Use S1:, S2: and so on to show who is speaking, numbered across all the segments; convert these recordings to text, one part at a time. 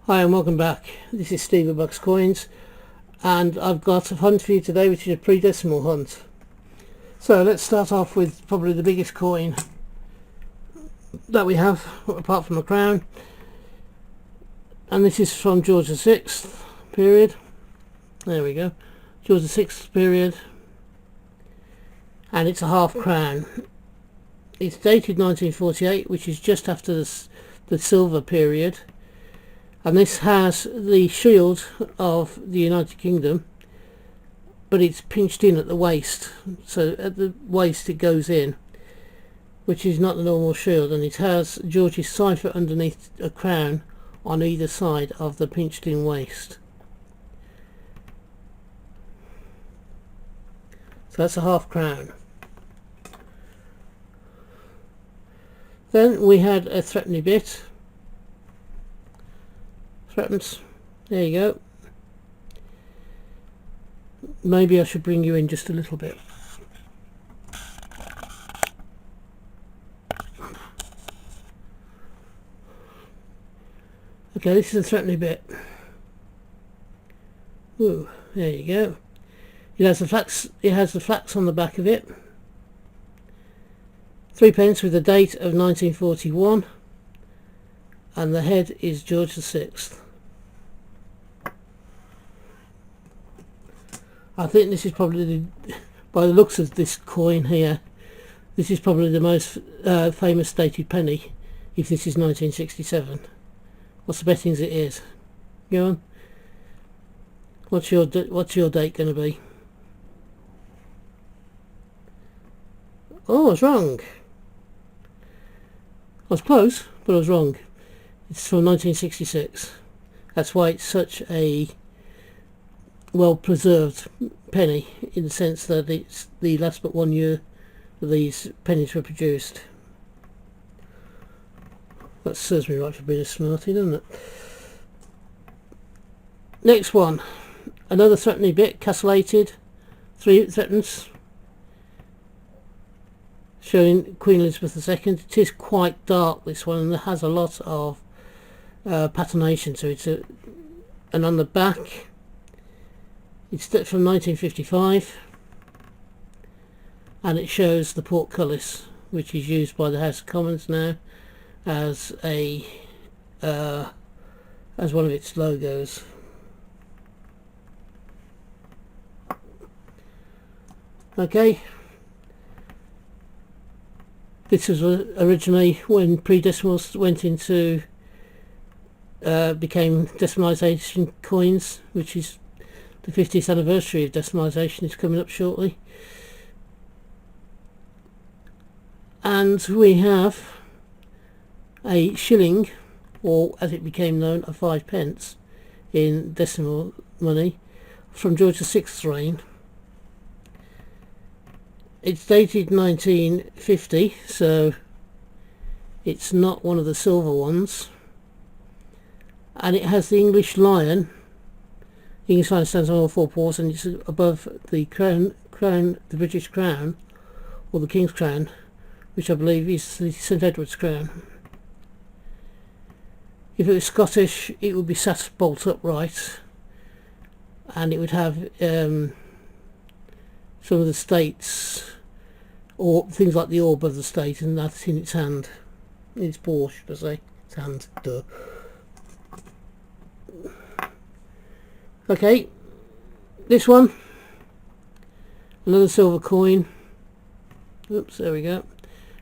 S1: Hi and welcome back. This is Steve at Bucks Coins, and I've got a hunt for you today, which is a pre-decimal hunt. So let's start off with probably the biggest coin that we have, apart from the crown, and this is from George VI period. There we go, George VI period, and it's a half crown. It's dated 1948, which is just after the silver period. And this has the shield of the United Kingdom, but it's pinched in at the waist. So at the waist it goes in, which is not the normal shield, and it has George's cipher underneath a crown on either side of the pinched in waist. So that's a half crown. Then we had a threepenny bit. There you go. Maybe I should bring you in just a little bit. Okay, this is a threepenny bit. Ooh, there you go. It has the flax on the back of it. 3p with a date of 1941, and the head is George VI. I think this is probably, by the looks of this coin here, this is probably the most famous dated penny, if this is 1967. What's the bettings it is? Go on. What's your date going to be? Oh, I was wrong. I was close, but I was wrong. It's from 1966. That's why it's such a well-preserved penny, in the sense that it's the last but 1 year that these pennies were produced. That serves me right for being a smarty, doesn't it? Next one, another threepenny bit, castellated, 3 threepence, showing Queen Elizabeth II. It is quite dark, this one, and it has a lot of patination to it. And on the back, it's from 1955, and it shows the portcullis, which is used by the House of Commons now as a as one of its logos. Okay, this was originally when pre-decimals went into became decimalisation coins, which is the 50th anniversary of decimalisation is coming up shortly. And we have a shilling, or as it became known, a 5p in decimal money, from George VI's reign. It's dated 1950, so it's not one of the silver ones, and it has the English lion. The English lion stands on all 4 paws, and it's above the crown, the British crown, or the King's crown, which I believe is the St Edward's crown. If it was Scottish, it would be sat bolt upright, and it would have some of the states, or things like the orb of the state, and that's in its hand, in its paw, should I say, its hand, duh. Okay, this one, another silver coin. Oops, there we go.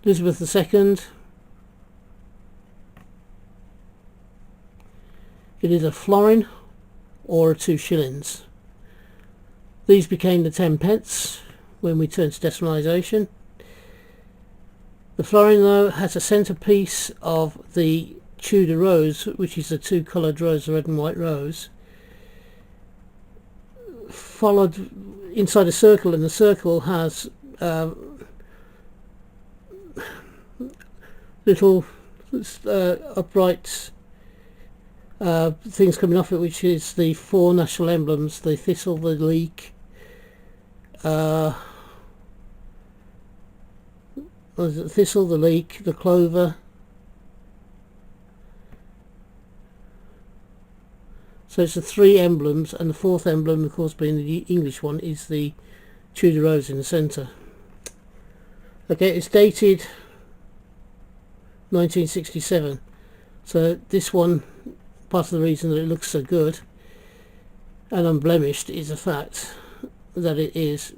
S1: Elizabeth II. It is a florin or a 2 shillings. These became the 10p when we turned to decimalisation. The florin, though, has a centrepiece of the Tudor rose, which is the 2 coloured rose, the red and white rose, followed inside a circle, and the circle has little upright things coming off it, which is the 4 national emblems: the thistle, the leek, the thistle, the leek, the clover, So it's the three emblems, and the fourth emblem, of course, being the English one, is the Tudor rose in the centre. Okay, it's dated 1967. So this one, part of the reason that it looks so good and unblemished is the fact that it is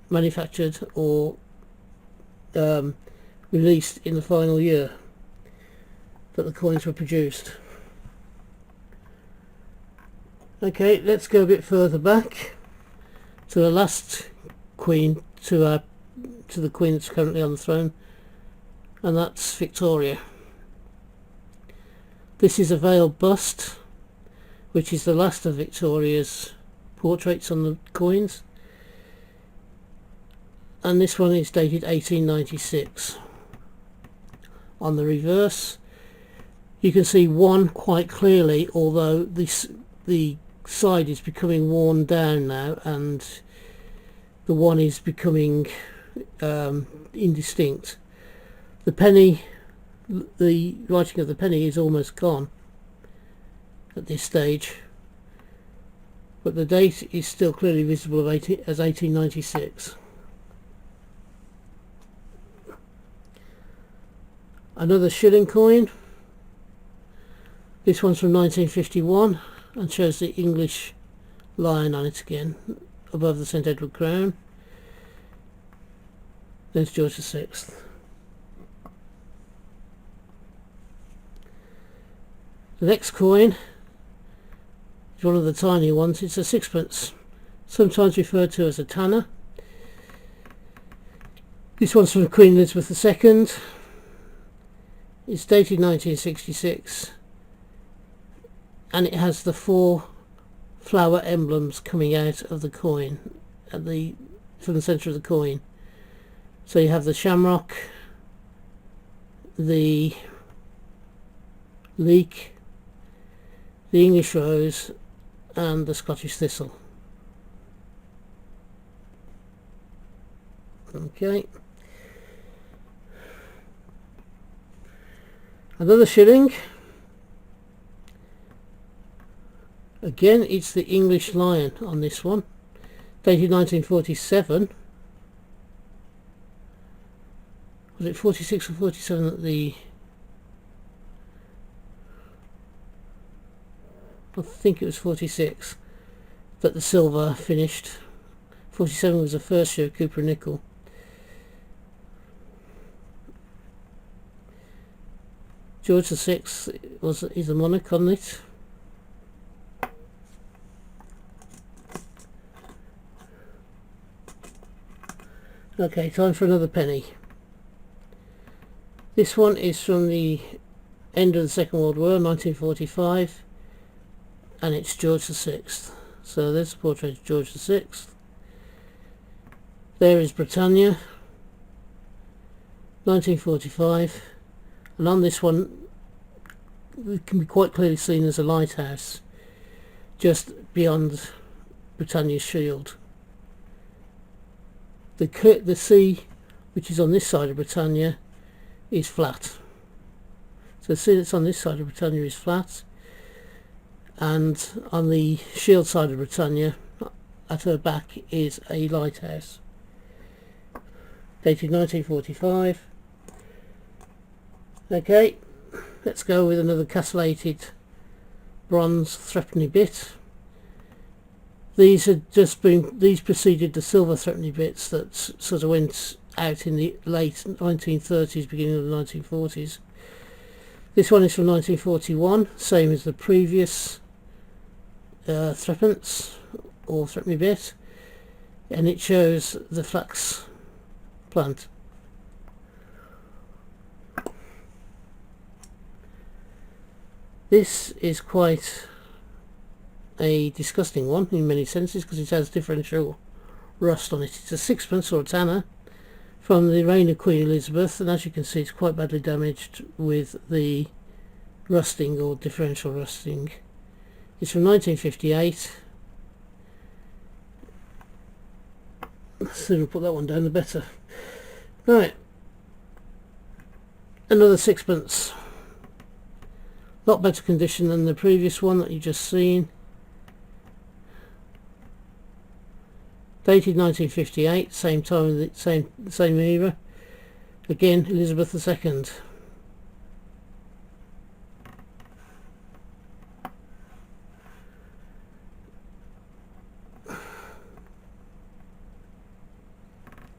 S1: manufactured or released in the final year that the coins were produced. Okay, let's go a bit further back to the last queen, to the queen that's currently on the throne, and that's Victoria. This is a veiled bust, which is the last of Victoria's portraits on the coins, and this one is dated 1896. On the reverse you can see one quite clearly, although the side is becoming worn down now and the one is becoming indistinct. The penny, the writing of the penny is almost gone at this stage, but the date is still clearly visible as 1896. Another shilling coin. This one's from 1951 and shows the English lion on it again above the St Edward crown. There's George VI. The next coin is one of the tiny ones. It's a sixpence, sometimes referred to as a tanner. This one's from Queen Elizabeth II. It's dated 1966 and it has the four flower emblems coming out of the coin from the centre of the coin. So you have the shamrock, the leek, the English rose and the Scottish thistle. Okay. Another shilling. Again, it's the English lion on this one, dated 1947. Was it 46 or 47 that I think it was 46 that the silver finished. 47 was the first year of Cooper and Nickel. George VI is a monarch on it. Okay, time for another penny. This one is from the end of the Second World War, 1945, and it's George VI. So there's a portrait of George VI. There is Britannia, 1945, and on this one it can be quite clearly seen as a lighthouse just beyond Britannia's shield. The sea, which is on this side of Britannia, is flat. So the sea that's on this side of Britannia is flat, and on the shield side of Britannia, at her back, is a lighthouse. Dated 1945. Okay, let's go with another castellated bronze threepenny bit. These preceded the silver threepenny bits that sort of went out in the late 1930s, beginning of the 1940s. This one is from 1941, same as the previous threepence or threepenny bit, and it shows the flax plant. This is quite a disgusting one in many senses because it has differential rust on it. It's a sixpence or a tanner from the reign of Queen Elizabeth, and as you can see it's quite badly damaged with the rusting or differential rusting. It's from 1958. The sooner we put that one down the better. Right, another sixpence. Lot better condition than the previous one that you just seen. dated 1958, same time, same era. Again, Elizabeth II.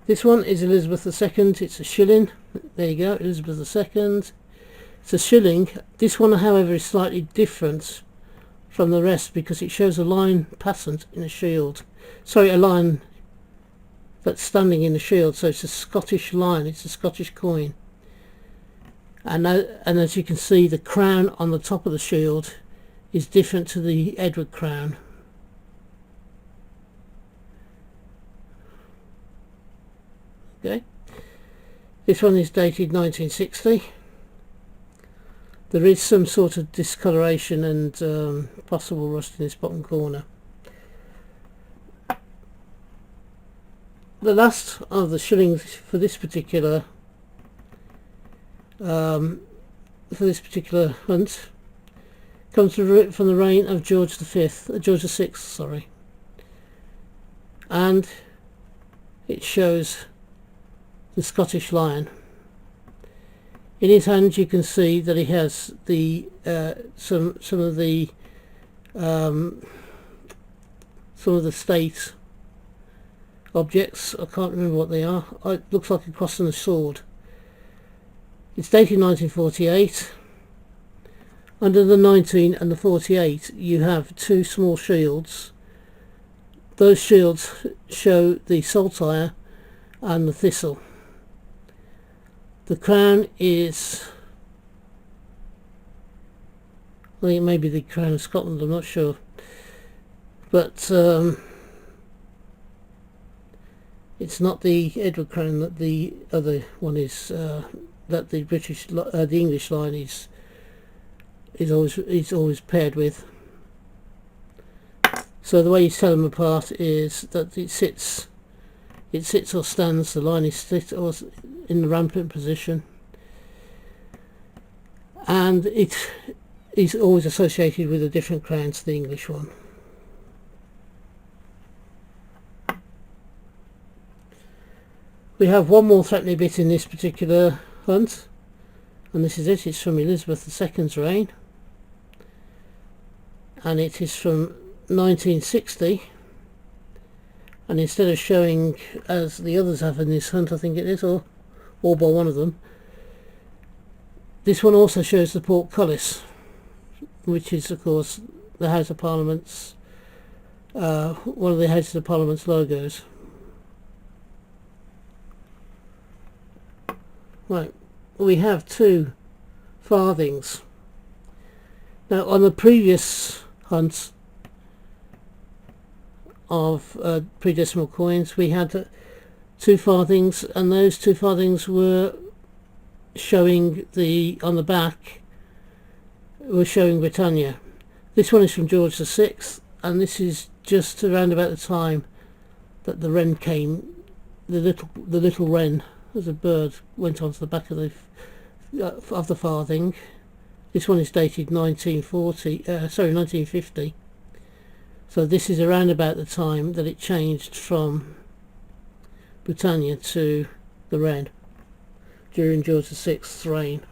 S1: This one is Elizabeth II. It's a shilling. There you go, Elizabeth II. It's a shilling. This one, however, is slightly different from the rest because it shows a line pattern in a shield. Sorry, a line that's standing in the shield. So it's a Scottish line. It's a Scottish coin. And as you can see, the crown on the top of the shield is different to the Edward crown. Okay. This one is dated 1960. There is some sort of discoloration and possible rust in this bottom corner. The last of the shillings for this particular hunt comes from the reign of George VI, sorry, and it shows the Scottish lion. In his hand you can see that he has the some of the state objects. I can't remember what they are. It looks like a cross and a sword. It's dated 1948. Under the 19 and the 48 you have two small shields. Those shields show the saltire and the thistle. The crown is, I think it may be the crown of Scotland, I'm not sure, but it's not the Edward crown that the other one is, that the the English line is always paired with. So the way you tell them apart is that it sits or stands, the line is sit or in the rampant position, and it is always associated with a different crown to the English one. We have one more threepenny bit in this particular hunt, and this is it. It's from Elizabeth II's reign, and it is from 1960. And instead of showing, as the others have in this hunt, I think it is, or all by one of them, this one also shows the portcullis, which is of course the House of Parliament's one of the House of Parliament's logos. Right, we have two farthings. Now on the previous hunts of PreDecimal coins, we had two farthings, and those two farthings were showing on the back were showing Britannia. This one is from George VI, and this is just around about the time that the wren came, the little wren as a bird went onto the back of the farthing. This one is dated 1950. So this is around about the time that it changed from Britannia to the wren during George VI's reign,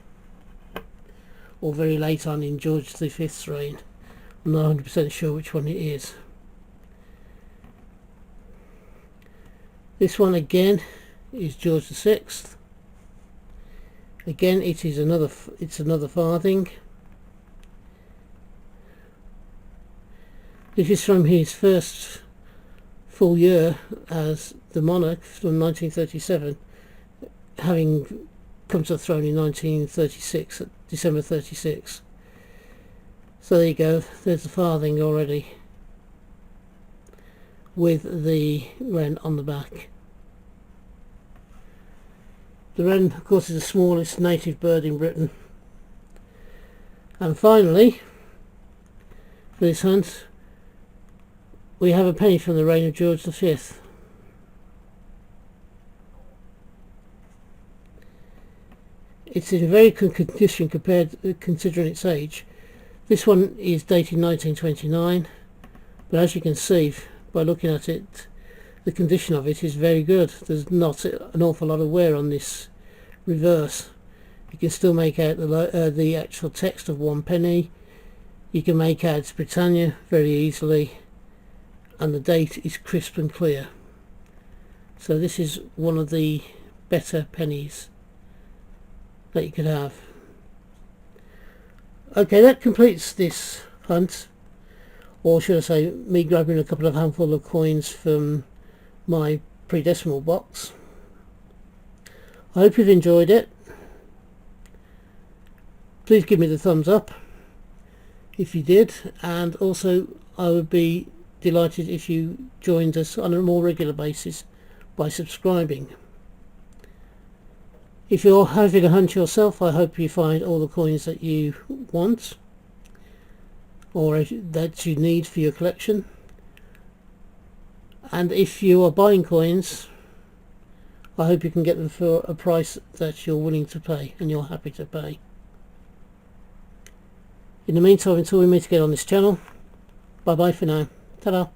S1: or very late on in George V's reign. I'm not 100% sure which one it is. This one again is George VI. Again, it's another farthing. This is from his first full year as the monarch, from 1937, having come to the throne in 1936, December 36. So there you go, there's the farthing already, with the wren on the back. The wren, of course, is the smallest native bird in Britain. And finally, for this hunt, we have a penny from the reign of George V. It's in very good condition considering its age. This one is dated 1929, but as you can see by looking at it, the condition of it is very good. There's not an awful lot of wear on this reverse. You can still make out the actual text of 1 penny. You can make out Britannia very easily, and the date is crisp and clear. So this is one of the better pennies that you could have. Okay, that completes this hunt, or should I say me grabbing a couple of handful of coins from my PreDecimal box. I hope you've enjoyed it. Please give me the thumbs up if you did, and also I would be delighted if you joined us on a more regular basis by subscribing. If you're having a hunt yourself, I hope you find all the coins that you want or that you need for your collection. And if you are buying coins, I hope you can get them for a price that you're willing to pay and you're happy to pay. In the meantime, until we meet again on this channel, bye bye for now. Ta-da.